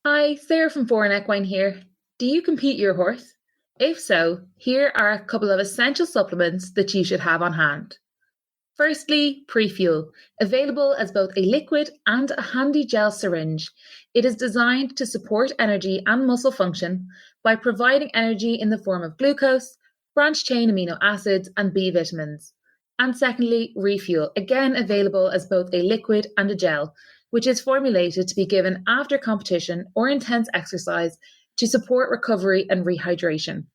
Hi, Sarah from Foreign Equine here. Do you compete your horse? If so, here are a couple of essential supplements that you should have on hand. Firstly, pre-fuel, available as both a liquid and a handy gel syringe. It is designed to support energy and muscle function by providing energy in the form of glucose, branched-chain amino acids, and B vitamins. And secondly, refuel, again available as both a liquid and a gel, which is formulated to be given after competition or intense exercise to support recovery and rehydration.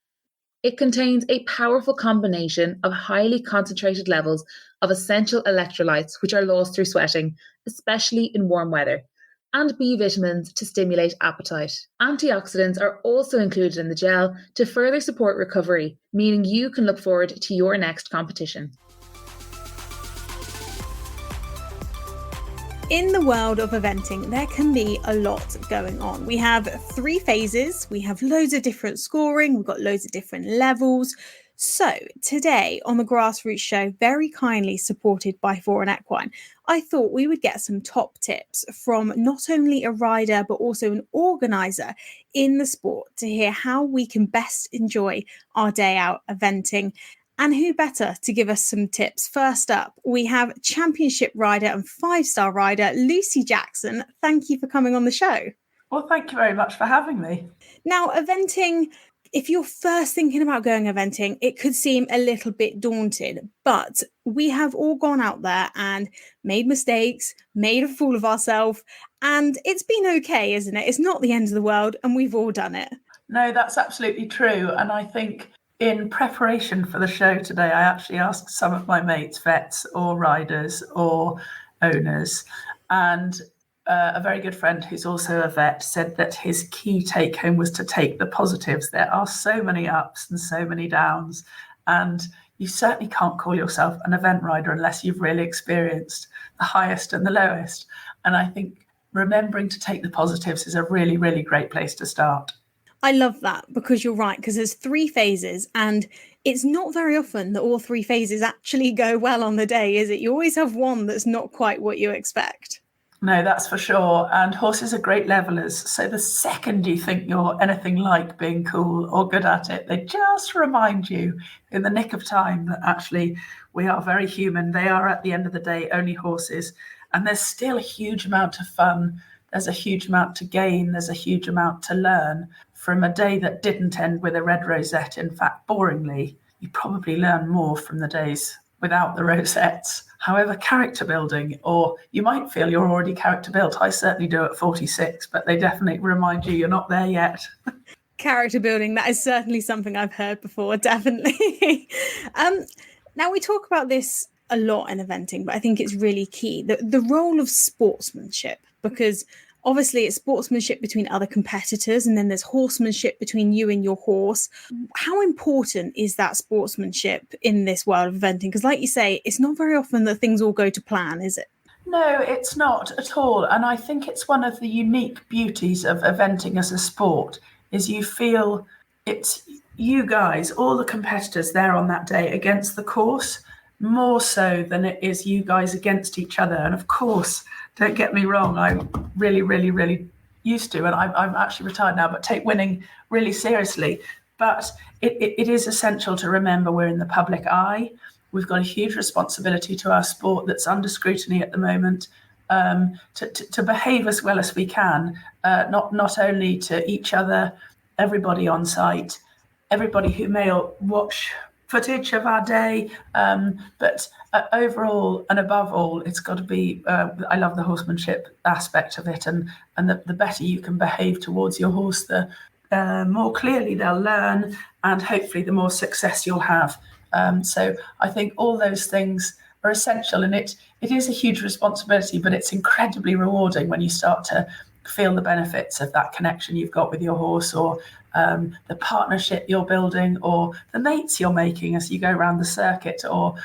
It contains a powerful combination of highly concentrated levels of essential electrolytes, which are lost through sweating, especially in warm weather, and B vitamins to stimulate appetite. Antioxidants are also included in the gel to further support recovery, meaning you can look forward to your next competition. In the world of eventing, there can be a lot going on. We have 3 phases, we have loads of different scoring, we've got loads of different levels. So today on the Grassroots show, very kindly supported by Foreign Equine, I thought we would get some top tips from not only a rider but also an organiser in the sport to hear how we can best enjoy our day out eventing. And who better to give us some tips? First up, we have championship rider and 5-star rider, Lucy Jackson. Thank you for coming on the show. Well, thank you very much for having me. Now, eventing, if you're first thinking about going eventing, it could seem a little bit daunting, but we have all gone out there and made mistakes, made a fool of ourselves, and it's been okay, isn't it? It's not the end of the world, and we've all done it. No, that's absolutely true. And I think in preparation for the show today, I actually asked some of my mates, vets or riders or owners, and a very good friend who's also a vet said that his key take home was to take the positives. There are so many ups and so many downs, and you certainly can't call yourself an event rider unless you've really experienced the highest and the lowest. And I think remembering to take the positives is a really, really great place to start. I love that, because you're right, because there's 3 phases and it's not very often that all 3 phases actually go well on the day, is it? You always have one that's not quite what you expect. No, that's for sure. And horses are great levelers. So the second you think you're anything like being cool or good at it, they just remind you in the nick of time that actually we are very human. They are, at the end of the day, only horses. And there's still a huge amount of fun. There's a huge amount to gain. There's a huge amount to learn from a day that didn't end with a red rosette. In fact, boringly, you probably learn more from the days without the rosettes. However, character building, or you might feel you're already character built. I certainly do at 46, but they definitely remind you you're not there yet. Character building, that is certainly something I've heard before, definitely. Now, we talk about this a lot in eventing, but I think it's really key, the role of sportsmanship, because obviously it's sportsmanship between other competitors, and then there's horsemanship between you and your horse. How important is that sportsmanship in this world of eventing? Because like you say, it's not very often that things all go to plan, is it? No, it's not at all. And I think it's one of the unique beauties of eventing as a sport is you feel it's you guys, all the competitors there on that day against the course, more so than it is you guys against each other. And of course, don't get me wrong, I really, really, really used to, and I'm actually retired now, but take winning really seriously. But it is essential to remember we're in the public eye. We've got a huge responsibility to our sport that's under scrutiny at the moment, to behave as well as we can, not only to each other, everybody on site, everybody who may watch footage of our day, but overall and above all, it's got to be, I love the horsemanship aspect of it, and the better you can behave towards your horse, the more clearly they'll learn, and hopefully the more success you'll have. So I think all those things are essential, and it is a huge responsibility, but it's incredibly rewarding when you start to feel the benefits of that connection you've got with your horse, or the partnership you're building, or the mates you're making as you go around the circuit, or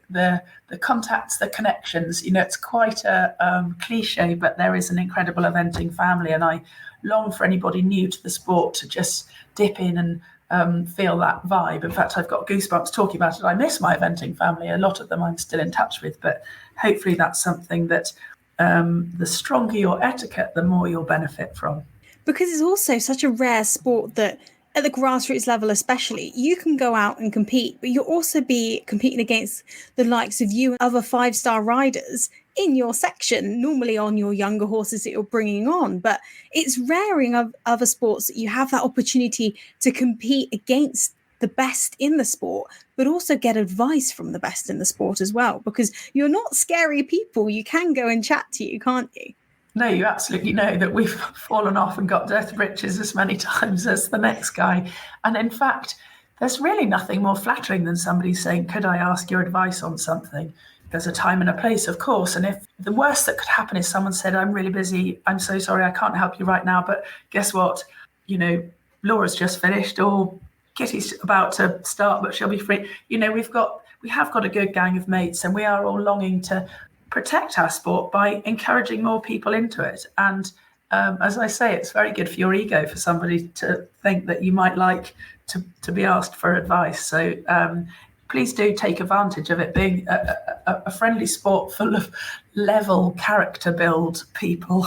the contacts, the connections. You know, it's quite a cliche, but there is an incredible eventing family, and I long for anybody new to the sport to just dip in and feel that vibe. In fact, I've got goosebumps talking about it. I miss my eventing family. A lot of them I'm still in touch with, but hopefully that's something that the stronger your etiquette, the more you'll benefit from. because it's also such a rare sport that at the grassroots level especially, you can go out and compete, but you'll also be competing against the likes of you and other 5-star riders in your section, normally on your younger horses that you're bringing on. But it's rare in other sports that you have that opportunity to compete against the best in the sport, but also get advice from the best in the sport as well, because you're not scary people. You can go and chat to you, can't you? No, you absolutely know that we've fallen off and got death riches as many times as the next guy. And in fact, there's really nothing more flattering than somebody saying, could I ask your advice on something? There's a time and a place, of course. And if the worst that could happen is someone said, I'm really busy, I'm so sorry, I can't help you right now, but guess what? Laura's just finished, or Kitty's about to start, but she'll be free. We have got a good gang of mates, and we are all longing to protect our sport by encouraging more people into it. And as I say, it's very good for your ego for somebody to think that you might like to be asked for advice. So please do take advantage of it being a friendly sport full of level character build people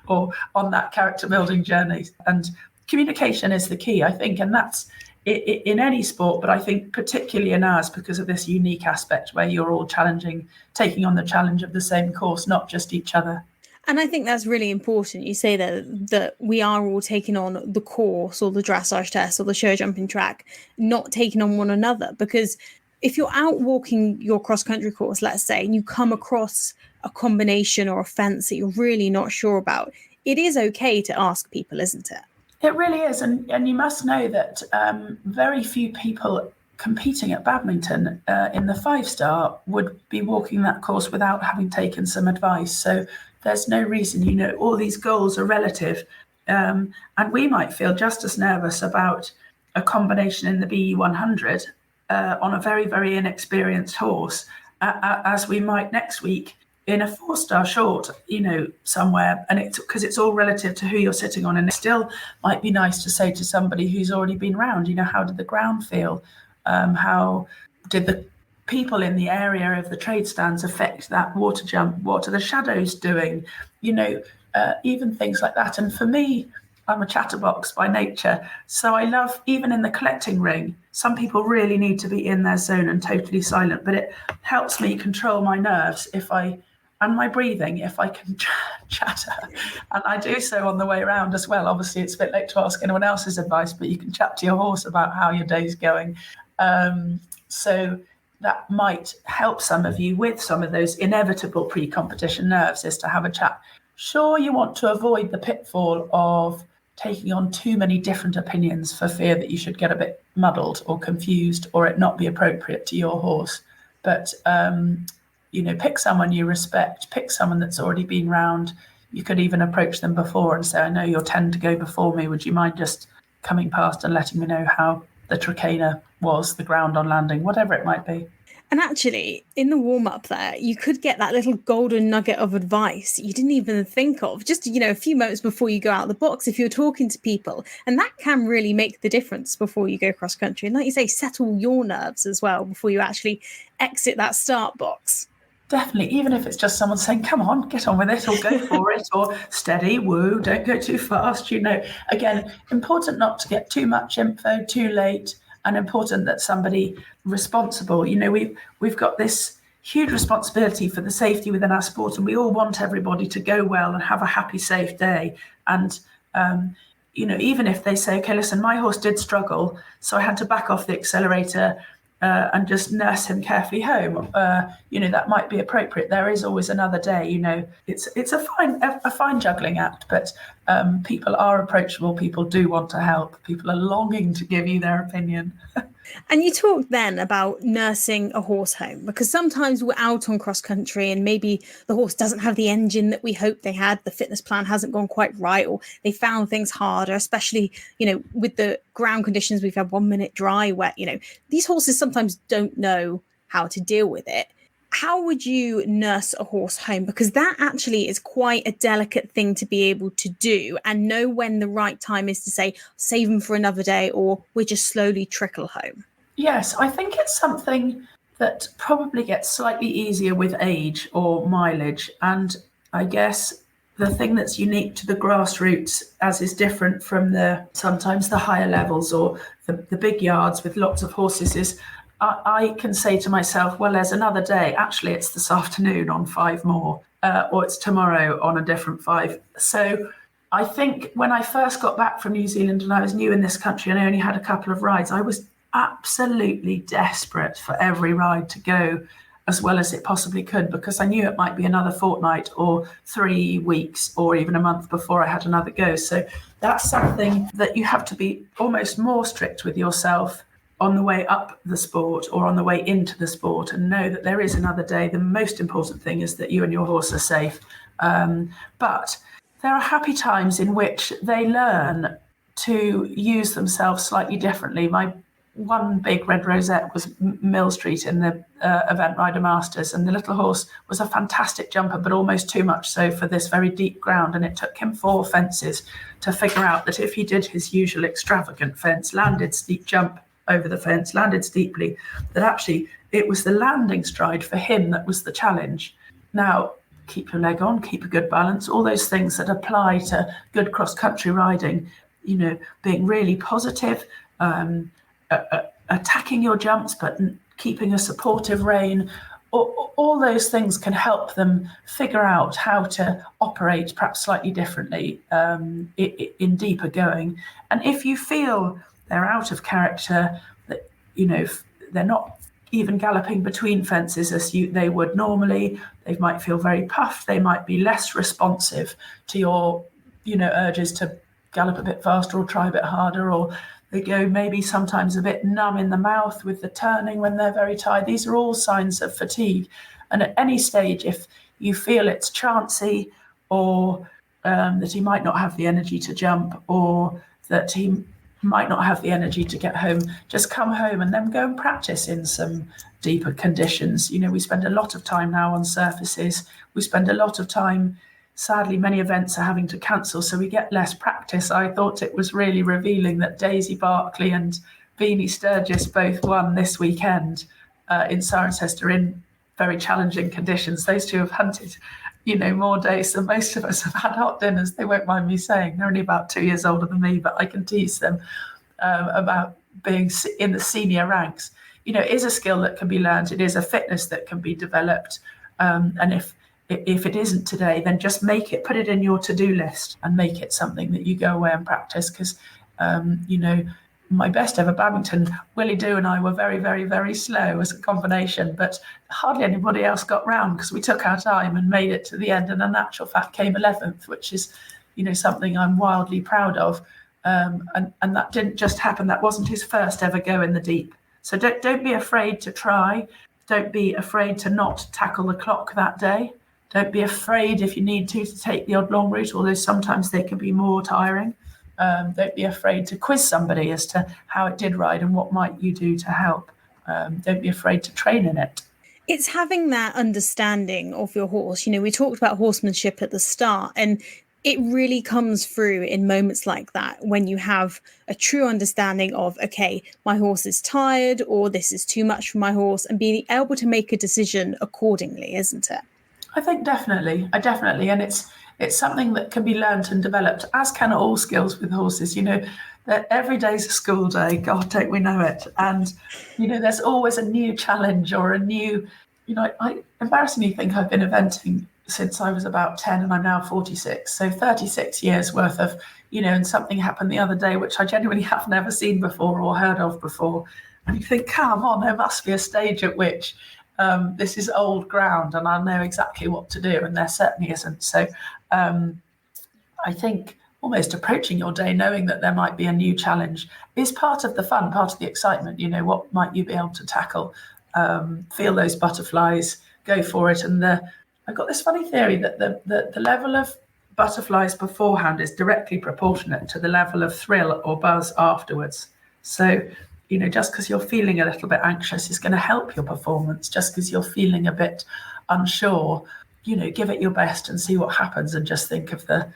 or on that character building journey. And communication is the key, I think, and that's in any sport, but I think particularly in ours because of this unique aspect where you're all taking on the challenge of the same course, not just each other. And I think that's really important. You say that we are all taking on the course or the dressage test or the show jumping track, not taking on one another. Because if you're out walking your cross-country course, let's say, and you come across a combination or a fence that you're really not sure about, it is okay to ask people, isn't it? It really is. And you must know that very few people competing at badminton in the 5-star would be walking that course without having taken some advice. So there's no reason, all these goals are relative. And we might feel just as nervous about a combination in the BE 100 on a very, very inexperienced horse as we might next week in a 4-star short, somewhere. And it's because it's all relative to who you're sitting on. And it still might be nice to say to somebody who's already been round, how did the ground feel? How did the people in the area of the trade stands affect that water jump? What are the shadows doing? Even things like that. And for me, I'm a chatterbox by nature. So I love, even in the collecting ring, some people really need to be in their zone and totally silent, but it helps me control my nerves and my breathing if I can chatter. And I do so on the way around as well. Obviously, it's a bit late to ask anyone else's advice, but you can chat to your horse about how your day's going. So that might help some of you with some of those inevitable pre-competition nerves, is to have a chat. Sure, you want to avoid the pitfall of taking on too many different opinions for fear that you should get a bit muddled or confused or it not be appropriate to your horse. But pick someone you respect, pick someone that's already been round. You could even approach them before and say, I know you'll tend to go before me. Would you mind just coming past and letting me know how the trachea was, the ground on landing, whatever it might be? And actually, in the warm-up there, you could get that little golden nugget of advice you didn't even think of, just, a few moments before you go out of the box if you're talking to people. And that can really make the difference before you go cross-country. And like you say, settle your nerves as well before you actually exit that start box. Definitely, even if it's just someone saying, come on, get on with it, or go for it, or steady, woo, don't go too fast. Again, important not to get too much info too late, and important that somebody responsible, we've got this huge responsibility for the safety within our sport, and we all want everybody to go well and have a happy, safe day. And, even if they say, okay, listen, my horse did struggle, so I had to back off the accelerator and just nurse him carefully home, that might be appropriate. There is always another day. It's a fine juggling act, but people are approachable. People do want to help. People are longing to give you their opinion. And you talked then about nursing a horse home, because sometimes we're out on cross country and maybe the horse doesn't have the engine that we hoped they had. The fitness plan hasn't gone quite right, or they found things harder, especially, with the ground conditions. We've had 1 minute dry, wet, these horses sometimes don't know how to deal with it. How would you nurse a horse home? Because that actually is quite a delicate thing to be able to do and know when the right time is to say, save them for another day, or we just slowly trickle home. Yes, I think it's something that probably gets slightly easier with age or mileage. And I guess the thing that's unique to the grassroots, as is different from sometimes the higher levels or the big yards with lots of horses, is I can say to myself, well, there's another day. Actually, it's this afternoon on 5 more, or it's tomorrow on a different 5. So I think when I first got back from New Zealand and I was new in this country and I only had a couple of rides, I was absolutely desperate for every ride to go as well as it possibly could, because I knew it might be another fortnight or 3 weeks or even a month before I had another go. So that's something that you have to be almost more strict with yourself on the way up the sport or on the way into the sport, and know that there is another day. The most important thing is that you and your horse are safe. But there are happy times in which they learn to use themselves slightly differently. My one big red rosette was Mill Street in the Event Rider Masters, and the little horse was a fantastic jumper, but almost too much so for this very deep ground. And it took him 4 fences to figure out that if he did his usual extravagant fence, landed steep jump over the fence, landed steeply, that actually it was the landing stride for him that was the challenge. Now, keep your leg on, keep a good balance, all those things that apply to good cross-country riding, being really positive, attacking your jumps, but keeping a supportive rein. All those things can help them figure out how to operate perhaps slightly differently in deeper going. And if you feel they're out of character, that they're not even galloping between fences as they would normally, they might feel very puffed, they might be less responsive to your urges to gallop a bit faster or try a bit harder, or they go maybe sometimes a bit numb in the mouth with the turning when they're very tired. These are all signs of fatigue. And at any stage, if you feel it's chancy, or that he might not have the energy to jump, or that he might not have the energy to get home, just come home and then go and practice in some deeper conditions. We spend a lot of time now on surfaces. We spend a lot of time, sadly, many events are having to cancel, so we get less practice. I thought it was really revealing that Daisy Barkley and Beanie Sturgis both won this weekend in Cirencester in very challenging conditions. Those two have hunted, more days than most of us have had hot dinners. They won't mind me saying. They're only about 2 years older than me, but I can tease them about being in the senior ranks. It is a skill that can be learned. It is a fitness that can be developed. And if it isn't today, then just put it in your to-do list and make it something that you go away and practice. Because, my best ever badminton, Willie Doo and I were very, very, very slow as a combination, but hardly anybody else got round because we took our time and made it to the end. And in actual fact came 11th, which is, something I'm wildly proud of. And that didn't just happen. That wasn't his first ever go in the deep. So don't be afraid to try. Don't be afraid to not tackle the clock that day. Don't be afraid if you need to take the odd long route, although sometimes they can be more tiring. Don't be afraid to quiz somebody as to how it did ride and what might you do to help. Don't be afraid to train in it. It's having that understanding of your horse. We talked about horsemanship at the start, and it really comes through in moments like that when you have a true understanding of, okay, my horse is tired, or this is too much for my horse, and being able to make a decision accordingly, isn't it? I think definitely. And it's something that can be learnt and developed, as can all skills with horses. That every day's a school day. God, don't we know it? And, there's always a new challenge or a new, I embarrassingly think I've been eventing since I was about 10 and I'm now 46. So 36 years worth of, and something happened the other day, which I genuinely have never seen before or heard of before. And you think, come on, there must be a stage at which this is old ground and I'll know exactly what to do, and there certainly isn't. So I think almost approaching your day knowing that there might be a new challenge is part of the fun, part of the excitement. What might you be able to tackle? Feel those butterflies, go for it. And I've got this funny theory that the level of butterflies beforehand is directly proportionate to the level of thrill or buzz afterwards. So just because you're feeling a little bit anxious is going to help your performance. Just because you're feeling a bit unsure, give it your best and see what happens, and just think of the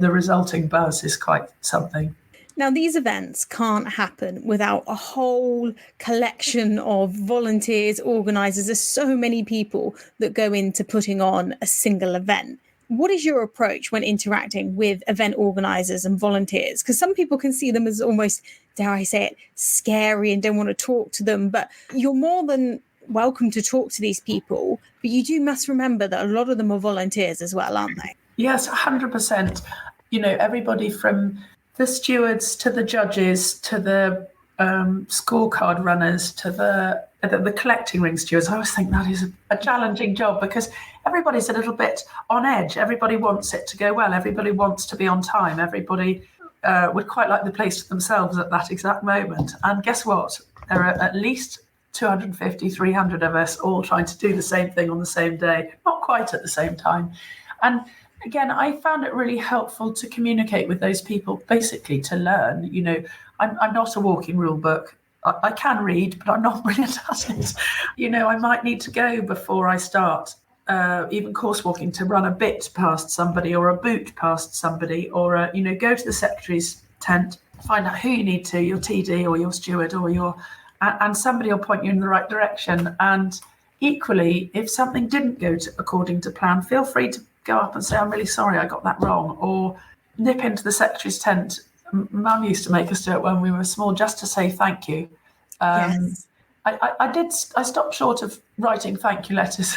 resulting buzz is quite something. Now, these events can't happen without a whole collection of volunteers, organisers. There's so many people that go into putting on a single event. what is your approach when interacting with event organisers and volunteers? Because some people can see them as almost, dare I say it, scary and don't want to talk to them. But you're more than welcome to talk to these people. But you must remember that a lot of them are volunteers as well, aren't they? Yes, 100%. Everybody from the stewards to the judges to the scorecard runners to the collecting ring stewards. I always think that is a challenging job because everybody's a little bit on edge. Everybody wants it to go well. Everybody wants to be on time. Everybody would quite like the place to themselves at that exact moment. And guess what? There are at least 250, 300 of us all trying to do the same thing on the same day, not quite at the same time. And again, I found it really helpful to communicate with those people, basically to learn. I'm not a walking rule book. I can read, but I'm not brilliant at it. I might need to go before I start, even course walking, to run a bit past somebody or a boot past somebody, or go to the secretary's tent, find out who you need to, your TD or your steward and somebody will point you in the right direction. And equally, if something didn't go according to plan, feel free to go up and say, I'm really sorry, I got that wrong, or nip into the secretary's tent. Mum used to make us do it when we were small, just to say thank you. Yes. I stopped short of writing thank you letters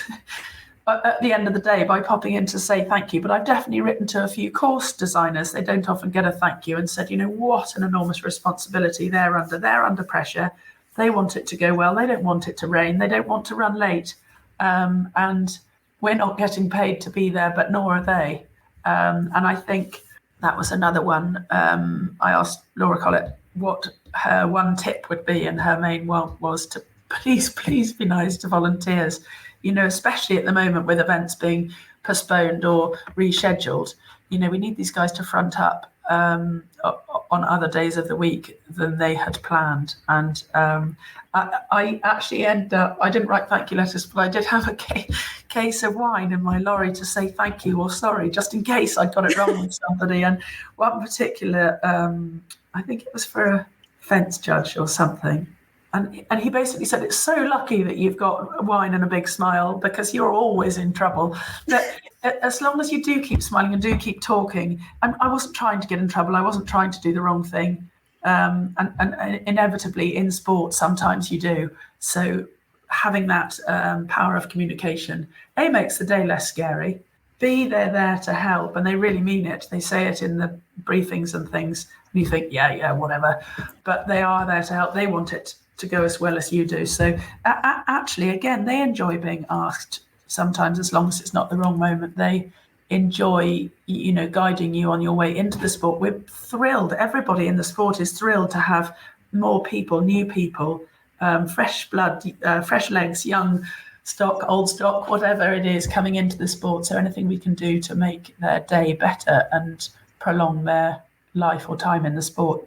at the end of the day by popping in to say thank you, but I've definitely written to a few course designers. They don't often get a thank you, and said, what an enormous responsibility they're under pressure. They want it to go well. They don't want it to rain. They don't want to run late. And we're not getting paid to be there, but nor are they. And I think that was another one. I asked Laura Collett what her one tip would be, and her main one was to please be nice to volunteers, especially at the moment with events being postponed or rescheduled. We need these guys to front up on other days of the week than they had planned. And I actually I didn't write thank you letters, but I did have a case of wine in my lorry to say thank you or sorry, just in case I got it wrong with somebody. And one particular, I think it was for a fence judge or something. And he basically said, it's so lucky that you've got wine and a big smile, because you're always in trouble. But as long as you do keep smiling and do keep talking, and I wasn't trying to get in trouble. I wasn't trying to do the wrong thing. And inevitably in sport, sometimes you do. So having that power of communication, A, makes the day less scary. B, they're there to help, and they really mean it. They say it in the briefings and things, and you think, yeah, whatever. But they are there to help. They want it to go as well as you do. So actually, again, they enjoy being asked sometimes, as long as it's not the wrong moment. They enjoy, guiding you on your way into the sport. We're thrilled. Everybody in the sport is thrilled to have more people, new people, fresh blood, fresh legs, young stock, old stock, whatever it is, coming into the sport. So anything we can do to make their day better and prolong their life or time in the sport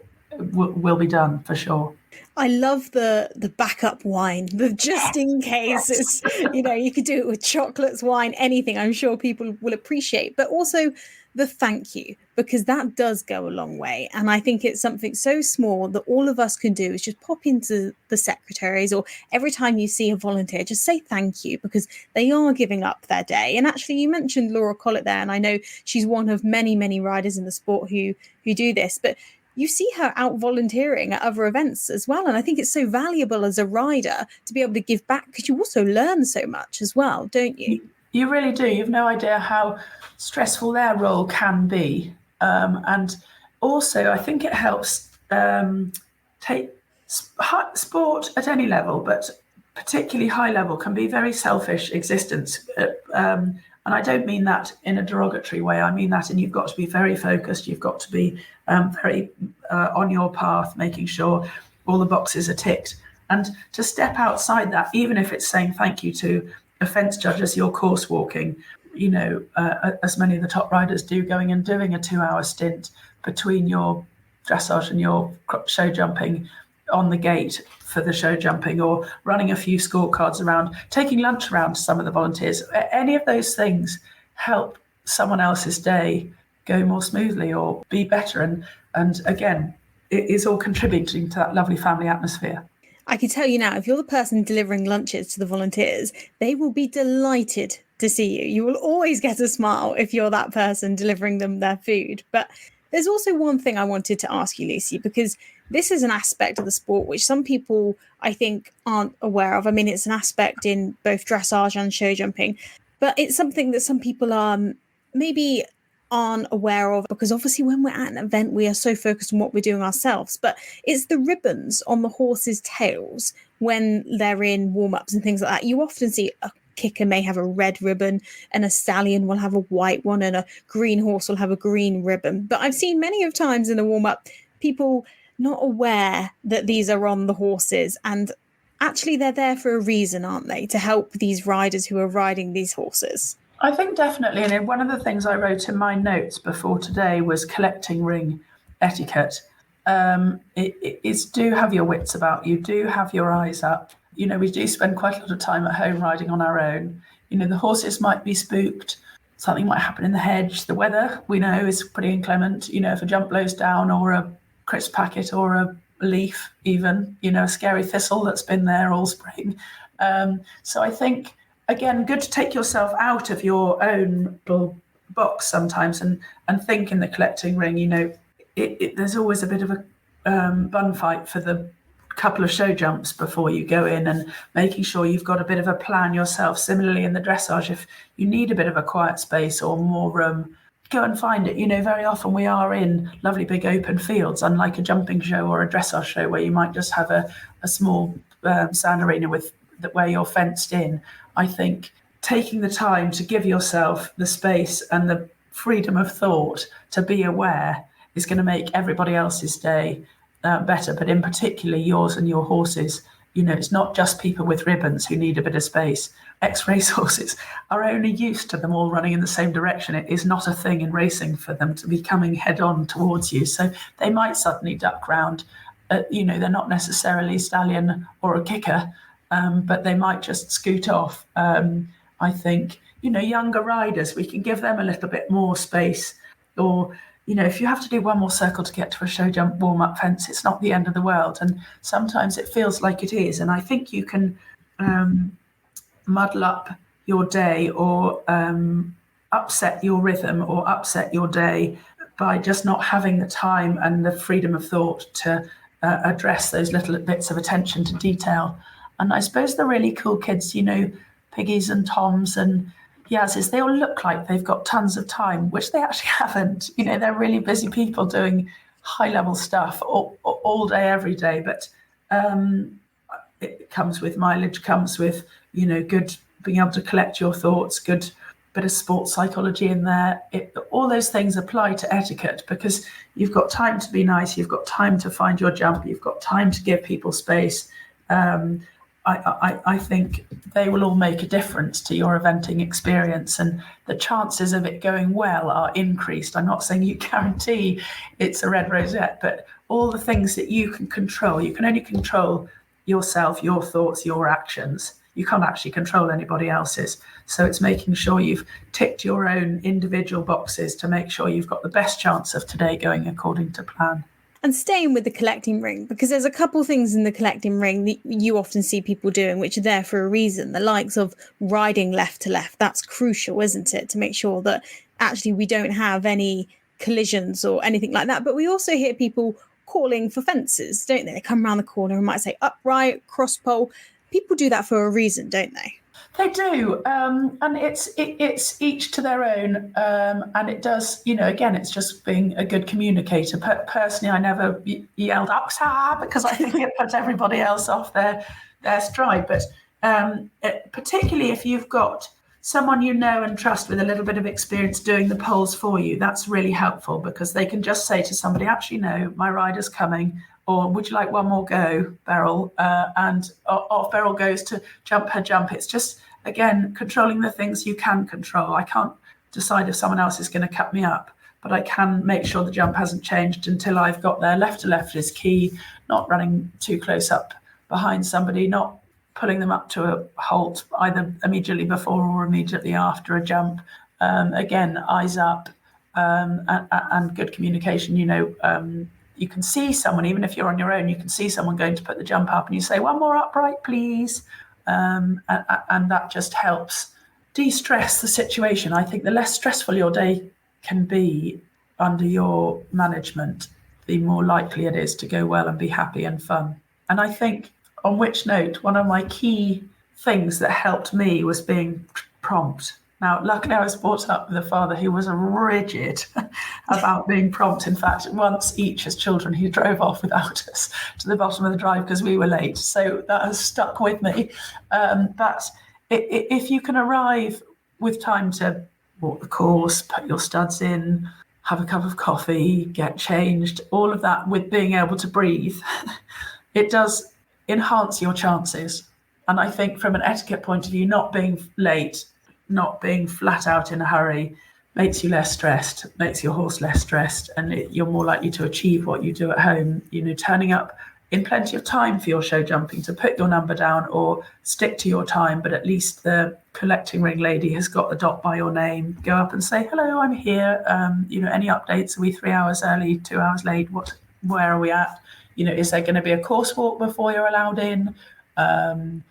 will be done for sure. I love the backup wine, the just in case. It's, you could do it with chocolates, wine, anything. I'm sure people will appreciate, but also the thank you, because that does go a long way. And I think it's something so small that all of us can do is just pop into the secretaries, or every time you see a volunteer, just say thank you, because they are giving up their day. And actually, you mentioned Laura Collett there, and I know she's one of many, many riders in the sport who do this, but you see her out volunteering at other events as well. And I think it's so valuable as a rider to be able to give back, because you also learn so much as well, don't you? You really do. You've no idea how stressful their role can be. And also, I think it helps take sport at any level, but particularly high level, can be very selfish existence. And I don't mean that in a derogatory way. I mean that in you've got to be very focused. You've got to be very on your path, making sure all the boxes are ticked. And to step outside that, even if it's saying thank you to a fence judge as you're course walking, as many of the top riders do, going and doing a 2-hour stint between your dressage and your show jumping on the gate for the show jumping, or running a few scorecards around, taking lunch around to some of the volunteers. Any of those things help someone else's day go more smoothly or be better. And again, it is all contributing to that lovely family atmosphere. I can tell you now, if you're the person delivering lunches to the volunteers, they will be delighted to see you. You will always get a smile if you're that person delivering them their food. But there's also one thing I wanted to ask you, Lucy, because this is an aspect of the sport which some people, I think, aren't aware of. I mean, it's an aspect in both dressage and show jumping, but it's something that some people maybe aren't aware of, because obviously when we're at an event, we are so focused on what we're doing ourselves. But it's the ribbons on the horses' tails when they're in warm-ups and things like that. You often see a kicker may have a red ribbon, and a stallion will have a white one, and a green horse will have a green ribbon. But I've seen many of times in the warm-up people not aware that these are on the horses, and actually they're there for a reason, aren't they? To help these riders who are riding these horses. I think definitely, and one of the things I wrote in my notes before today was collecting ring etiquette. It's do have your wits about you, do have your eyes up. You know, we do spend quite a lot of time at home riding on our own. You know, the horses might be spooked, something might happen in the hedge. The weather, we know, is pretty inclement. You know, if a jump blows down, or a crisp packet, or a leaf even, you know, a scary thistle that's been there all spring. So I think, again, good to take yourself out of your own little box sometimes and think in the collecting ring. You know, there's always a bit of a bun fight for the couple of show jumps before you go in, and making sure you've got a bit of a plan yourself. Similarly in the dressage, if you need a bit of a quiet space or more room, go and find it. You know, very often we are in lovely big open fields, unlike a jumping show or a dressage show where you might just have a small sand arena where you're fenced in. I think taking the time to give yourself the space and the freedom of thought to be aware is going to make everybody else's day better, but in particular yours and your horses. You know, it's not just people with ribbons who need a bit of space. Ex-race horses are only used to them all running in the same direction. It is not a thing in racing for them to be coming head on towards you. So they might suddenly duck round. You know, they're not necessarily stallion or a kicker, but they might just scoot off. I think, you know, younger riders, we can give them a little bit more space. Or, you know, if you have to do one more circle to get to a show jump warm-up fence, it's not the end of the world. And sometimes it feels like it is. And I think you can muddle up your day, or upset your rhythm, or upset your day by just not having the time and the freedom of thought to address those little bits of attention to detail. And I suppose the really cool kids, you know, Piggies and Toms and Yaz's, they all look like they've got tons of time, which they actually haven't. You know, they're really busy people doing high-level stuff all day, every day. But it comes with mileage, comes with, you know, good being able to collect your thoughts, good bit of sports psychology in there. All those things apply to etiquette, because you've got time to be nice, you've got time to find your jump, you've got time to give people space. I think they will all make a difference to your eventing experience, and the chances of it going well are increased. I'm not saying you guarantee it's a red rosette, but all the things that you can control, you can only control yourself, your thoughts, your actions. You can't actually control anybody else's. So it's making sure you've ticked your own individual boxes to make sure you've got the best chance of today going according to plan. And staying with the collecting ring, because there's a couple things in the collecting ring that you often see people doing, which are there for a reason. The likes of riding left to left, that's crucial, isn't it? To make sure that actually we don't have any collisions or anything like that. But we also hear people calling for fences, don't they? They come around the corner and might say upright, cross pole. People do that for a reason, don't they? They do, and it's each to their own, and it does, you know, again, it's just being a good communicator. Personally, I never yelled "Oxa" because I think it puts everybody else off their stride. But particularly if you've got someone you know and trust with a little bit of experience doing the poles for you, that's really helpful, because they can just say to somebody, actually, no, my rider's coming. Or would you like one more go, Beryl? And off Beryl goes to jump her jump. It's just, again, controlling the things you can control. I can't decide if someone else is going to cut me up, but I can make sure the jump hasn't changed until I've got there. Left to left is key, not running too close up behind somebody, not pulling them up to a halt either immediately before or immediately after a jump. Again, eyes up, and good communication, you know, you can see someone, even if you're on your own, you can see someone going to put the jump up and you say, one more upright, please. And that just helps de-stress the situation. I think the less stressful your day can be under your management, the more likely it is to go well and be happy and fun. And I think, on which note, one of my key things that helped me was being prompt. Now, luckily, I was brought up with a father who was rigid about being prompt. In fact, once each as children, he drove off without us to the bottom of the drive because we were late. So that has stuck with me. But if you can arrive with time to walk the course, put your studs in, have a cup of coffee, get changed, all of that with being able to breathe, it does enhance your chances. And I think from an etiquette point of view, not being late, not being flat out in a hurry makes you less stressed, makes your horse less stressed, and you're more likely to achieve what you do at home. Turning up in plenty of time for your show jumping, to put your number down or stick to your time, but at least the collecting ring lady has got the dot by your name. Go up and say, hello, I'm here. Any updates? Are we 3 hours early, 2 hours late? Where are we at? Is there going to be a course walk before you're allowed in? And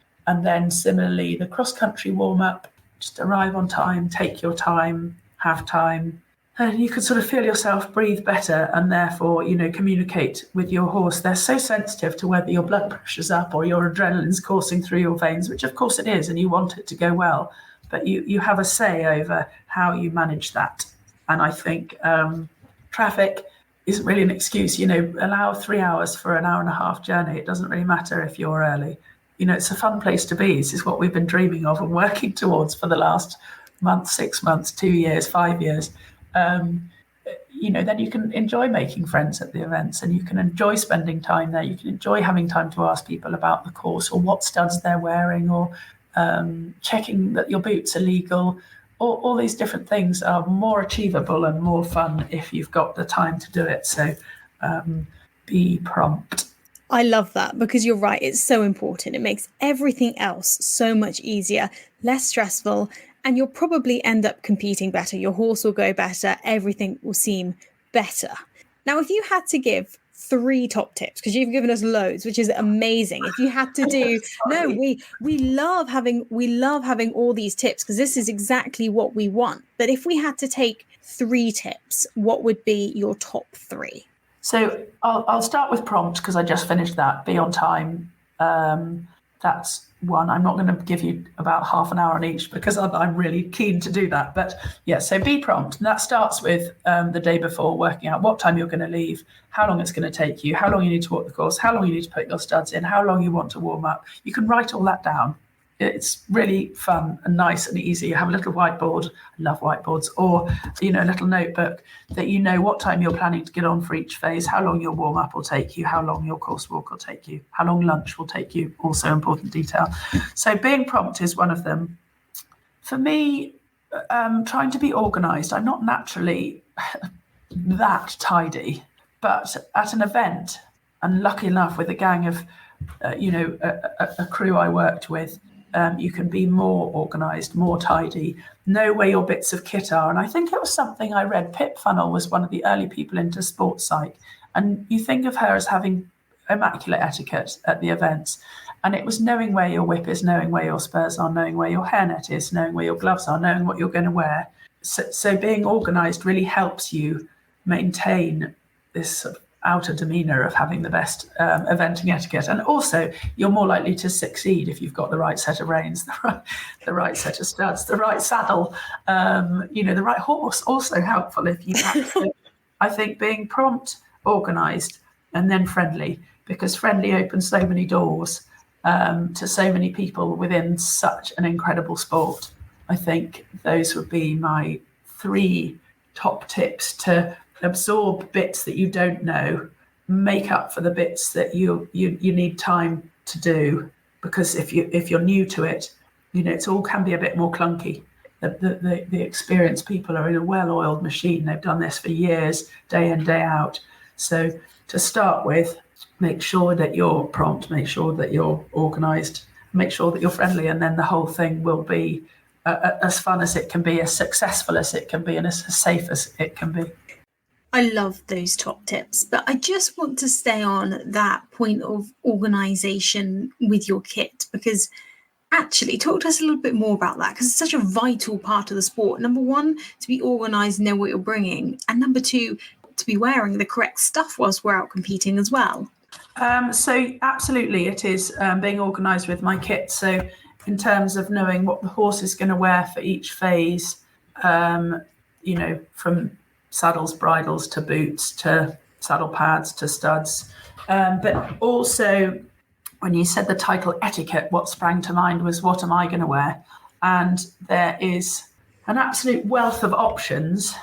then similarly, the cross-country warm-up, just arrive on time, take your time, have time. And you can sort of feel yourself breathe better and therefore, communicate with your horse. They're so sensitive to whether your blood pressure's up or your adrenaline's coursing through your veins, which of course it is, and you want it to go well. But you have a say over how you manage that. And I think traffic isn't really an excuse. Allow 3 hours for an hour and a half journey. It doesn't really matter if you're early. It's a fun place to be. This is what we've been dreaming of and working towards for the last month, 6 months, 2 years, 5 years. Then you can enjoy making friends at the events, and you can enjoy spending time there. You can enjoy having time to ask people about the course or what studs they're wearing, or checking that your boots are legal. All these different things are more achievable and more fun if you've got the time to do it. So be prompt. I love that, because you're right. It's so important. It makes everything else so much easier, less stressful, and you'll probably end up competing better. Your horse will go better. Everything will seem better. Now, if you had to give 3 top tips, because you've given us loads, which is amazing. If you had to do, no, we love having all these tips, because this is exactly what we want. But if we had to take 3 tips, what would be your top 3? So I'll start with prompt, because I just finished that. Be on time. That's one. I'm not going to give you about half an hour on each, because I'm really keen to do that. But yeah, so be prompt. And that starts with the day before, working out what time you're going to leave, how long it's going to take you, how long you need to walk the course, how long you need to put your studs in, how long you want to warm up. You can write all that down. It's really fun and nice and easy. You have a little whiteboard. I love whiteboards. Or, a little notebook that what time you're planning to get on for each phase, how long your warm up will take you, how long your course walk will take you, how long lunch will take you. Also important detail. So being prompt is one of them. For me, trying to be organised. I'm not naturally that tidy, but at an event, and lucky enough with a gang of, a crew I worked with, you can be more organised, more tidy, know where your bits of kit are. And I think it was something I read. Pip Funnell was one of the early people into sports psych. And you think of her as having immaculate etiquette at the events. And it was knowing where your whip is, knowing where your spurs are, knowing where your hairnet is, knowing where your gloves are, knowing what you're going to wear. So being organised really helps you maintain this sort of outer demeanour of having the best eventing etiquette. And also, you're more likely to succeed if you've got the right set of reins, the right set of studs, the right saddle, the right horse. Also helpful if you have to. I think being prompt, organised, and then friendly, because friendly opens so many doors to so many people within such an incredible sport. I think those would be my 3 top tips to absorb bits that you don't know, make up for the bits that you need time to do, because if you're new to it, it all can be a bit more clunky. The experienced people are in a well-oiled machine. They've done this for years, day in, day out. So to start with, make sure that you're prompt, make sure that you're organised, make sure that you're friendly, and then the whole thing will be as fun as it can be, as successful as it can be, and as safe as it can be. I love those top tips, but I just want to stay on that point of organisation with your kit, because actually talk to us a little bit more about that, because it's such a vital part of the sport. Number one, to be organised, know what you're bringing, and number two, to be wearing the correct stuff whilst we're out competing as well. So absolutely, it is being organised with my kit. So in terms of knowing what the horse is going to wear for each phase, from saddles, bridles to boots to saddle pads to studs. But also, when you said the title Etiquette, what sprang to mind was, what am I going to wear? And there is an absolute wealth of options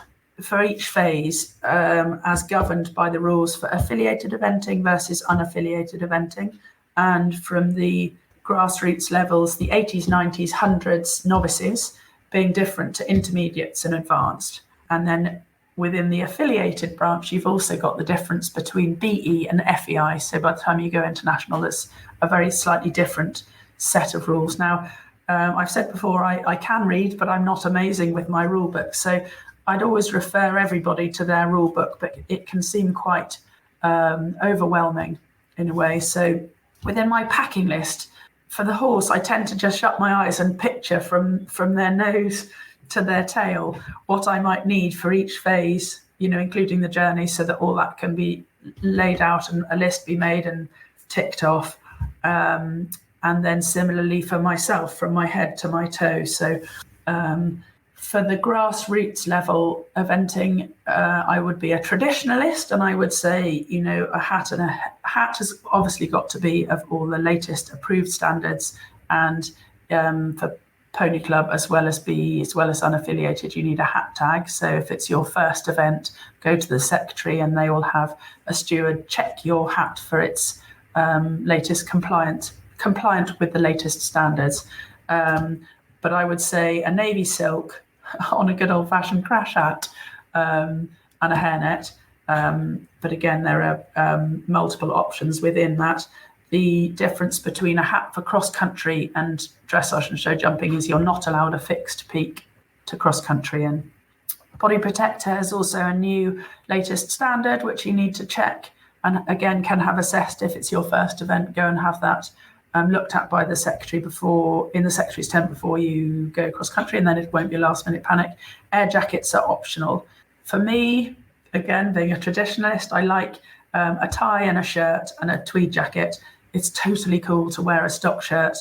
for each phase, as governed by the rules for affiliated eventing versus unaffiliated eventing. And from the grassroots levels, the 80s, 90s, 100s, novices being different to intermediates and advanced. And then within the affiliated branch, you've also got the difference between BE and FEI. So by the time you go international, there's a very slightly different set of rules. Now, I've said before, I can read, but I'm not amazing with my rule book. So I'd always refer everybody to their rule book, but it can seem quite overwhelming in a way. So within my packing list for the horse, I tend to just shut my eyes and picture from their nose to their tail what I might need for each phase, including the journey, so that all that can be laid out and a list be made and ticked off. And then similarly for myself, from my head to my toe. So for the grassroots level eventing, I would be a traditionalist, and I would say, a hat has obviously got to be of all the latest approved standards. And for Pony Club, as well as unaffiliated, you need a hat tag. So if it's your first event, go to the secretary and they will have a steward check your hat for its latest compliant with the latest standards. But I would say a navy silk on a good old-fashioned crash hat and a hairnet. But again, there are multiple options within that. The difference between a hat for cross-country and dressage and show jumping is you're not allowed a fixed peak to cross-country. And body protector is also a new latest standard, which you need to check, and again can have assessed if it's your first event. Go and have that looked at by the secretary in the secretary's tent before you go cross-country, and then it won't be a last-minute panic. Air jackets are optional. For me, again, being a traditionalist, I like a tie and a shirt and a tweed jacket. It's totally cool to wear a stock shirt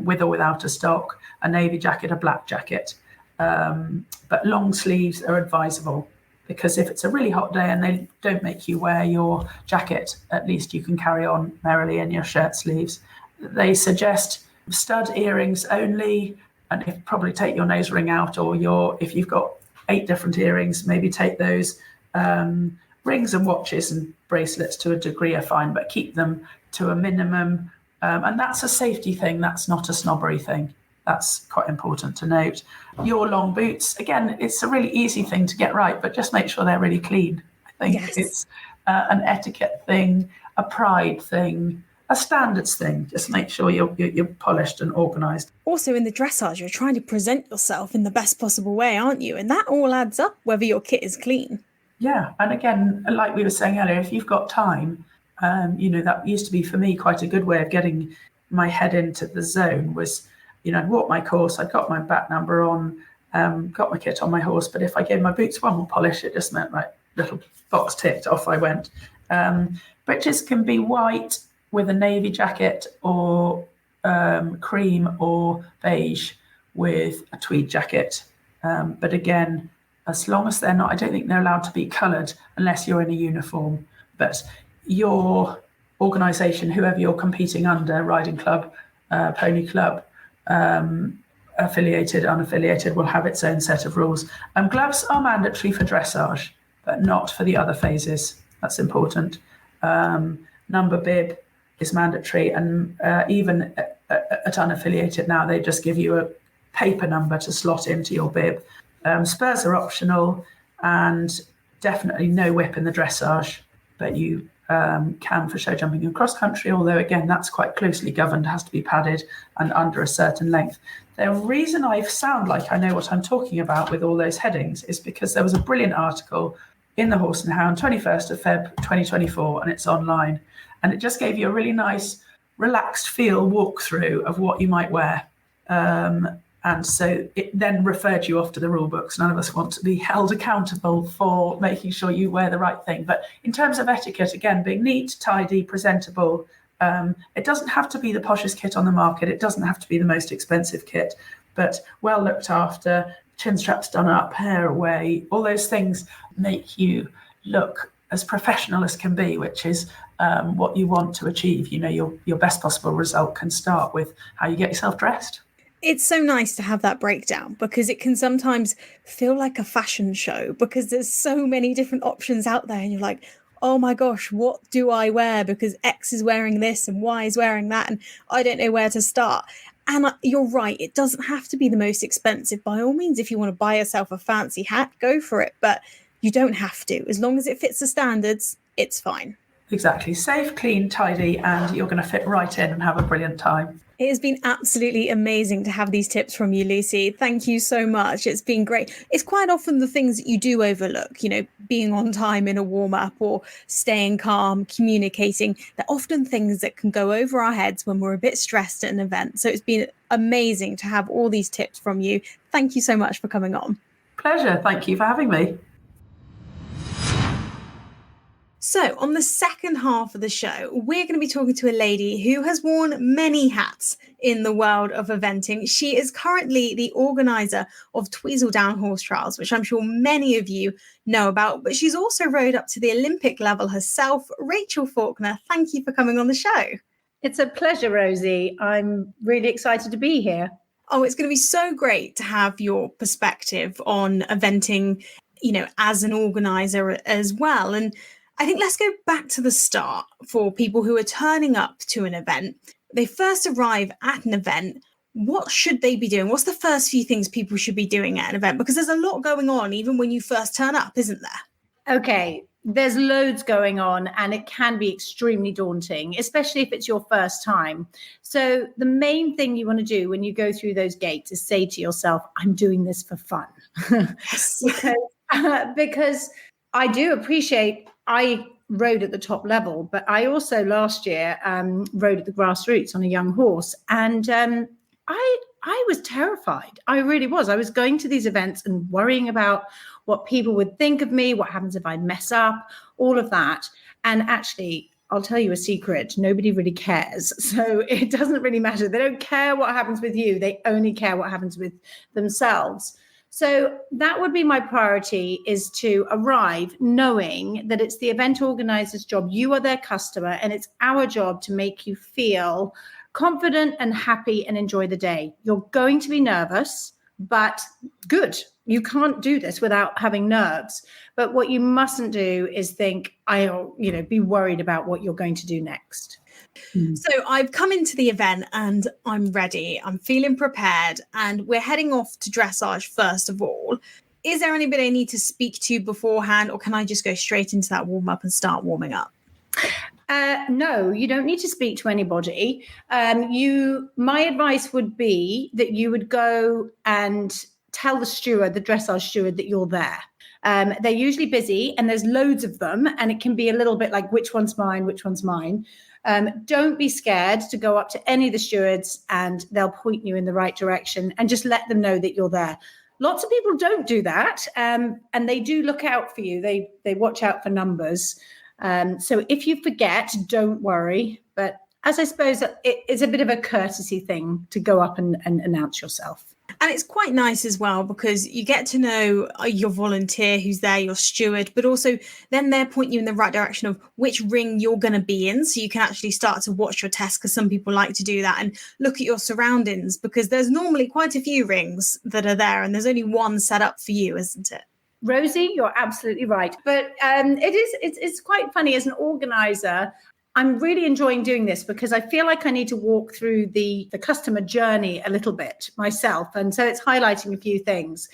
with or without a stock, a navy jacket, a black jacket. But long sleeves are advisable, because if it's a really hot day and they don't make you wear your jacket, at least you can carry on merrily in your shirt sleeves. They suggest stud earrings only, and probably take your nose ring out, or if you've got 8 different earrings, maybe take those. Rings and watches and bracelets to a degree are fine, but keep them to a minimum. And that's a safety thing. That's not a snobbery thing. That's quite important to note. Your long boots, again, it's a really easy thing to get right, but just make sure they're really clean. I think It's an etiquette thing, a pride thing, a standards thing. Just make sure you're polished and organised. Also in the dressage, you're trying to present yourself in the best possible way, aren't you? And that all adds up, whether your kit is clean. Yeah. And again, like we were saying earlier, if you've got time, that used to be for me quite a good way of getting my head into the zone was, I'd walk my course, I'd got my back number on, got my kit on my horse. But if I gave my boots one more polish, it just meant little box ticked, off I went. Breeches can be white with a navy jacket, or cream or beige with a tweed jacket. But again, as long as they're not, I don't think they're allowed to be coloured unless you're in a uniform. But your organisation, whoever you're competing under, riding club, pony club, affiliated, unaffiliated, will have its own set of rules. Gloves are mandatory for dressage, but not for the other phases. That's important. Number bib is mandatory, and even at unaffiliated now, they just give you a paper number to slot into your bib. Spurs are optional, and definitely no whip in the dressage, but you can for show jumping and cross country, although again that's quite closely governed, has to be padded and under a certain length. The reason I sound like I know what I'm talking about with all those headings is because there was a brilliant article in the Horse and Hound, 21st of Feb 2024, and it's online. And it just gave you a really nice, relaxed feel walkthrough of what you might wear. And so it then referred you off to the rule books. None of us want to be held accountable for making sure you wear the right thing. But in terms of etiquette, again, being neat, tidy, presentable, it doesn't have to be the poshest kit on the market. It doesn't have to be the most expensive kit, but well looked after, chin straps done up, hair away, all those things make you look as professional as can be, which is what you want to achieve. You know, your best possible result can start with how you get yourself dressed. It's so nice to have that breakdown because it can sometimes feel like a fashion show because there's so many different options out there and you're like, oh my gosh, what do I wear? Because X is wearing this and Y is wearing that and I don't know where to start. And you're right, it doesn't have to be the most expensive. By all means, if you want to buy yourself a fancy hat, go for it. But you don't have to. As long as it fits the standards, it's fine. Exactly. Safe, clean, tidy, and you're going to fit right in and have a brilliant time. It has been absolutely amazing to have these tips from you, Lucy. Thank you so much. It's been great. It's quite often the things that you do overlook, you know, being on time in a warm-up or staying calm, communicating. They're often things that can go over our heads when we're a bit stressed at an event. So it's been amazing to have all these tips from you. Thank you so much for coming on. Pleasure. Thank you for having me. So on the second half of the show, we're going to be talking to a lady who has worn many hats in the world of eventing. She is currently the organiser of Tweezledown Horse Trials, which I'm sure many of you know about, but she's also rode up to the Olympic level herself. Rachel Faulkner, thank you for coming on the show. It's a pleasure, Rosie. I'm really excited to be here. Oh, it's going to be so great to have your perspective on eventing, you know, as an organiser as well. And I think let's go back to the start for people who are turning up to an event. They first arrive at an event. What should they be doing? What's the first few things people should be doing at an event? Because there's a lot going on even when you first turn up, isn't there? Okay, there's loads going on and it can be extremely daunting, especially if it's your first time. So the main thing you want to do when you go through those gates is say to yourself, I'm doing this for fun. because I do appreciate I rode at the top level, but I also last year rode at the Grassroots on a young horse. And I was terrified. I really was. I was going to these events and worrying about what people would think of me, what happens if I mess up, all of that. And actually, I'll tell you a secret. Nobody really cares. So it doesn't really matter. They don't care what happens with you. They only care what happens with themselves. So that would be my priority, is to arrive knowing that it's the event organizer's job. You are their customer and it's our job to make you feel confident and happy and enjoy the day. You're going to be nervous, but good. You can't do this without having nerves. But what you mustn't do is think, be worried about what you're going to do next. So I've come into the event and I'm ready. I'm feeling prepared and we're heading off to dressage first of all. Is there anybody I need to speak to beforehand, or can I just go straight into that warm up and start warming up? No, you don't need to speak to anybody. My advice would be that you would go and tell the steward, the dressage steward, that you're there. They're usually busy and there's loads of them and it can be a little bit like, which one's mine, which one's mine. Don't be scared to go up to any of the stewards and they'll point you in the right direction and just let them know that you're there. Lots of people don't do that, and they do look out for you. They watch out for numbers. So if you forget, don't worry. But as I suppose it's a bit of a courtesy thing to go up and announce yourself. And it's quite nice as well because you get to know your volunteer who's there, your steward, but also then they'll point you in the right direction of which ring you're going to be in. So you can actually start to watch your test, because some people like to do that, and look at your surroundings, because there's normally quite a few rings that are there and there's only one set up for you, isn't it? Rosie, you're absolutely right. But it's quite funny as an organizer. I'm really enjoying doing this because I feel like I need to walk through the customer journey a little bit myself. And so it's highlighting a few things.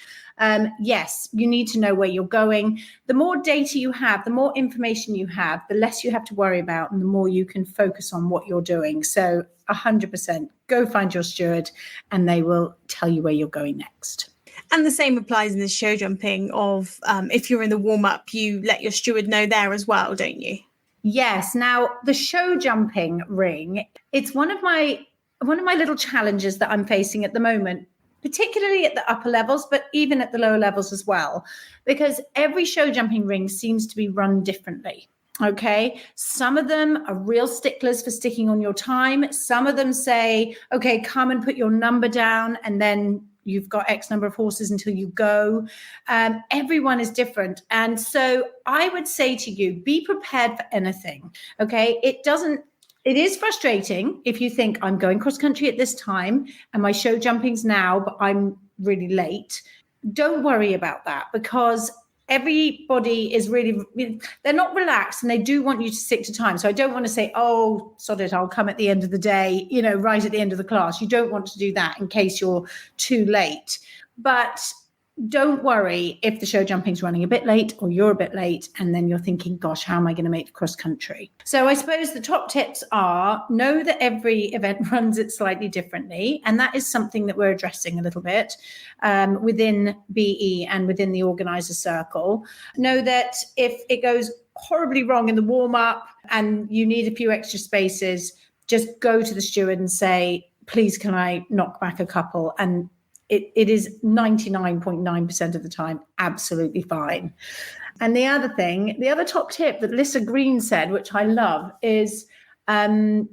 Yes, you need to know where you're going. The more data you have, the more information you have, the less you have to worry about and the more you can focus on what you're doing. So 100% go find your steward and they will tell you where you're going next. And the same applies in the show jumping of if you're in the warm-up, you let your steward know there as well, don't you? Yes. Now, the show jumping ring, it's one of my little challenges that I'm facing at the moment, particularly at the upper levels, but even at the lower levels as well, because every show jumping ring seems to be run differently. Okay. Some of them are real sticklers for sticking on your time. Some of them say, okay, come and put your number down, and then you've got X number of horses until you go. Everyone is different. And so I would say to you, be prepared for anything. Okay. It is frustrating if you think I'm going cross country at this time and my show jumping's now, but I'm really late. Don't worry about that, because everybody is really, they're not relaxed and they do want you to stick to time. So I don't want to say, oh, sod it, I'll come at the end of the day, right at the end of the class. You don't want to do that in case you're too late. But don't worry if the show jumping's running a bit late or you're a bit late and then you're thinking, gosh, how am I going to make the cross country? So I suppose the top tips are, know that every event runs it slightly differently. And that is something that we're addressing a little bit within BE and within the organiser circle. Know that if it goes horribly wrong in the warm-up and you need a few extra spaces, just go to the steward and say, please, can I knock back a couple? And it is 99.9% of the time absolutely fine. And the other top tip that Lissa Green said, which I love, is the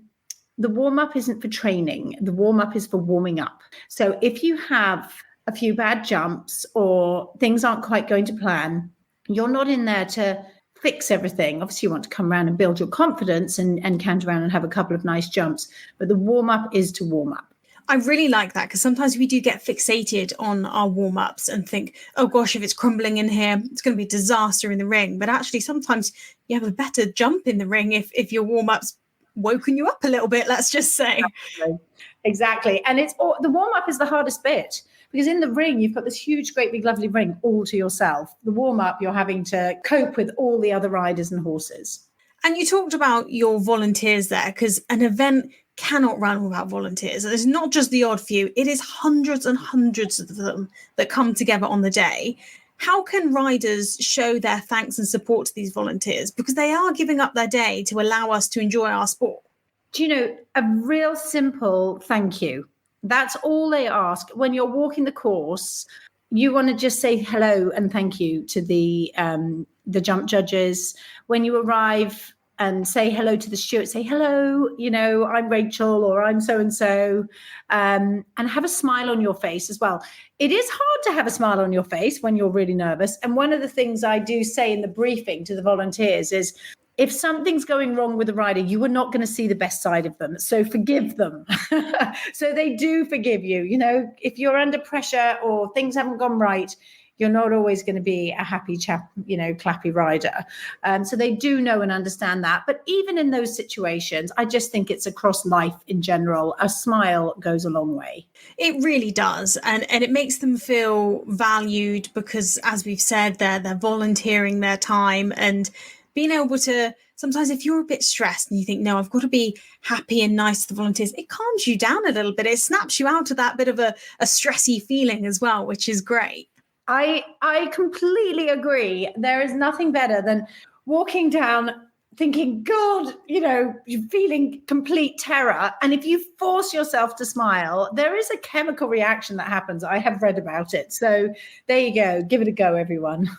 warm-up isn't for training. The warm-up is for warming up. So if you have a few bad jumps or things aren't quite going to plan, you're not in there to fix everything. Obviously, you want to come around and build your confidence and canter around and have a couple of nice jumps. But the warm-up is to warm up. I really like that, because sometimes we do get fixated on our warm-ups and think, oh gosh, if it's crumbling in here, it's going to be a disaster in the ring. But actually, sometimes you have a better jump in the ring if your warm-up's woken you up a little bit, let's just say. Exactly. And the warm-up is the hardest bit, because in the ring, you've got this huge, great, big, lovely ring all to yourself. The warm-up, you're having to cope with all the other riders and horses. And you talked about your volunteers there, because an event cannot run without volunteers. It's not just the odd few, it is hundreds and hundreds of them that come together on the day. How can riders show their thanks and support to these volunteers? Because they are giving up their day to allow us to enjoy our sport. Do you know, a real simple thank you. That's all they ask. When you're walking the course, you want to just say hello and thank you to the jump judges. When you arrive, and say hello to the steward, say, hello, I'm Rachel, or I'm so-and-so, and have a smile on your face as well. It is hard to have a smile on your face when you're really nervous. And one of the things I do say in the briefing to the volunteers is, if something's going wrong with a rider, you are not going to see the best side of them. So forgive them. So they do forgive you. If you're under pressure or things haven't gone right, you're not always going to be a happy chap, clappy rider. So they do know and understand that. But even in those situations, I just think it's across life in general. A smile goes a long way. It really does. And it makes them feel valued, because, as we've said, they're volunteering their time, and being able to, sometimes if you're a bit stressed and you think, no, I've got to be happy and nice to the volunteers, it calms you down a little bit. It snaps you out of that bit of a stressy feeling as well, which is great. I completely agree. There is nothing better than walking down thinking, God, you're feeling complete terror. And if you force yourself to smile, there is a chemical reaction that happens. I have read about it. So there you go. Give it a go, everyone.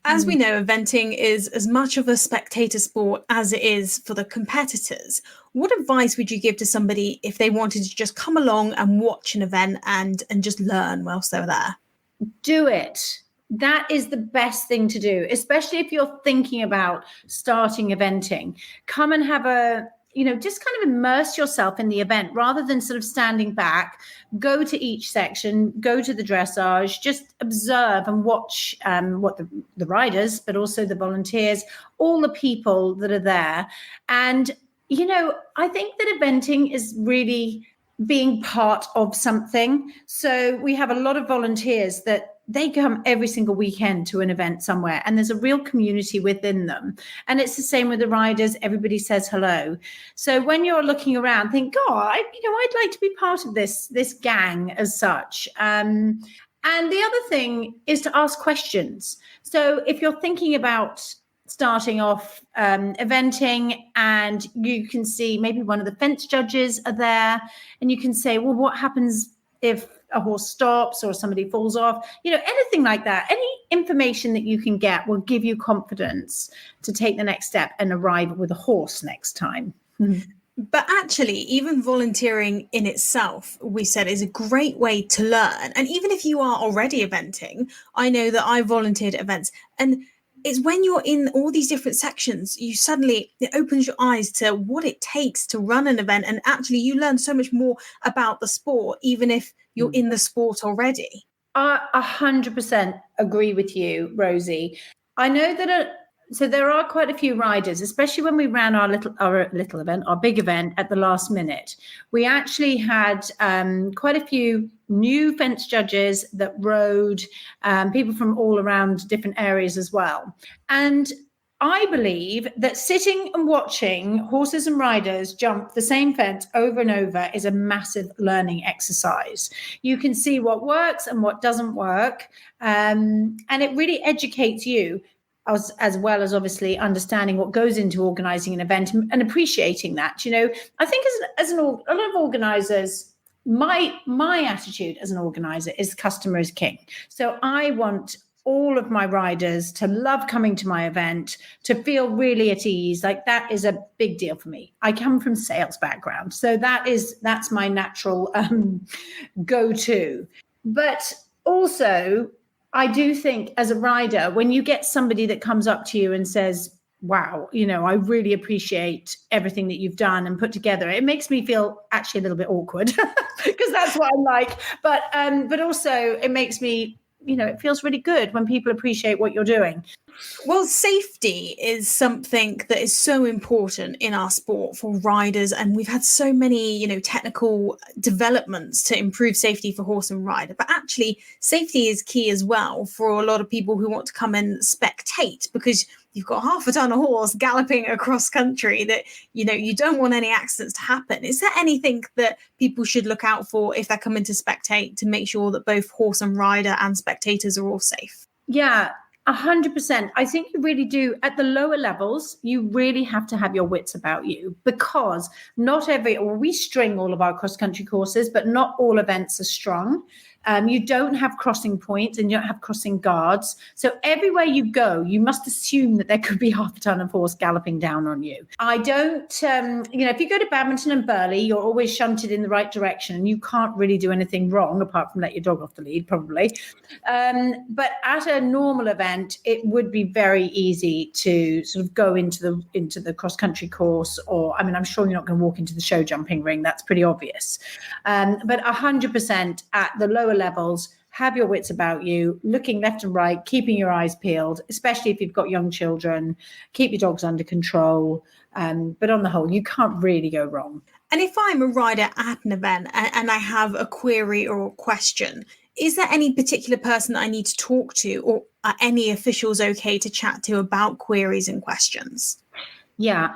As we know, eventing is as much of a spectator sport as it is for the competitors. What advice would you give to somebody if they wanted to just come along and watch an event and just learn whilst they're there? Do it. That is the best thing to do, especially if you're thinking about starting eventing. Come and have just kind of immerse yourself in the event rather than sort of standing back. Go to each section, go to the dressage, just observe and watch what the riders, but also the volunteers, all the people that are there. And, I think that eventing is really being part of something. So we have a lot of volunteers that they come every single weekend to an event somewhere, and there's a real community within them. And it's the same with the riders. Everybody says hello. So when you're looking around, think, I'd like to be part of this gang as such. And And the other thing is to ask questions. So if you're thinking about starting off eventing and you can see maybe one of the fence judges are there and you can say, well, what happens if a horse stops or somebody falls off? Anything like that. Any information that you can get will give you confidence to take the next step and arrive with a horse next time. But actually, even volunteering in itself, we said, is a great way to learn. And even if you are already eventing, I know that I volunteered at events, and it's when you're in all these different sections, it opens your eyes to what it takes to run an event. And actually, you learn so much more about the sport, even if you're in the sport already. I 100% agree with you, Rosie. I know that so there are quite a few riders, especially when we ran our big event at the last minute. We actually had quite a few new fence judges that rode, people from all around different areas as well. And I believe that sitting and watching horses and riders jump the same fence over and over is a massive learning exercise. You can see what works and what doesn't work, and it really educates you, as well as obviously understanding what goes into organising an event and appreciating that. I think as a lot of organisers, my attitude as an organiser is customer is king. So I want all of my riders to love coming to my event, to feel really at ease. Like, that is a big deal for me. I come from sales background, so that's my natural go-to. But also, I do think as a rider, when you get somebody that comes up to you and says, wow, I really appreciate everything that you've done and put together, it makes me feel actually a little bit awkward because that's what I like. But also it makes me, it feels really good when people appreciate what you're doing. Well, safety is something that is so important in our sport for riders, and we've had so many, technical developments to improve safety for horse and rider. But actually, safety is key as well for a lot of people who want to come and spectate, because you've got half a ton of horse galloping across country that, you don't want any accidents to happen. Is there anything that people should look out for if they're coming to spectate to make sure that both horse and rider and spectators are all safe? Yeah. 100%. I think you really do. At the lower levels, you really have to have your wits about you, because we string all of our cross-country courses, but not all events are strung. You don't have crossing points and you don't have crossing guards. So everywhere you go, you must assume that there could be half a ton of horse galloping down on you. I don't, if you go to Badminton and Burghley, you're always shunted in the right direction and you can't really do anything wrong apart from let your dog off the lead, probably. But at a normal event, it would be very easy to sort of go into the cross-country course, or, I'm sure you're not going to walk into the show jumping ring. That's pretty obvious. But 100% at the lower levels, have your wits about you, looking left and right, keeping your eyes peeled, especially if you've got young children. Keep your dogs under control. But on the whole, you can't really go wrong. And if I'm a rider at an event and I have a query or a question, is there any particular person that I need to talk to, or are any officials okay to chat to about queries and questions? Yeah.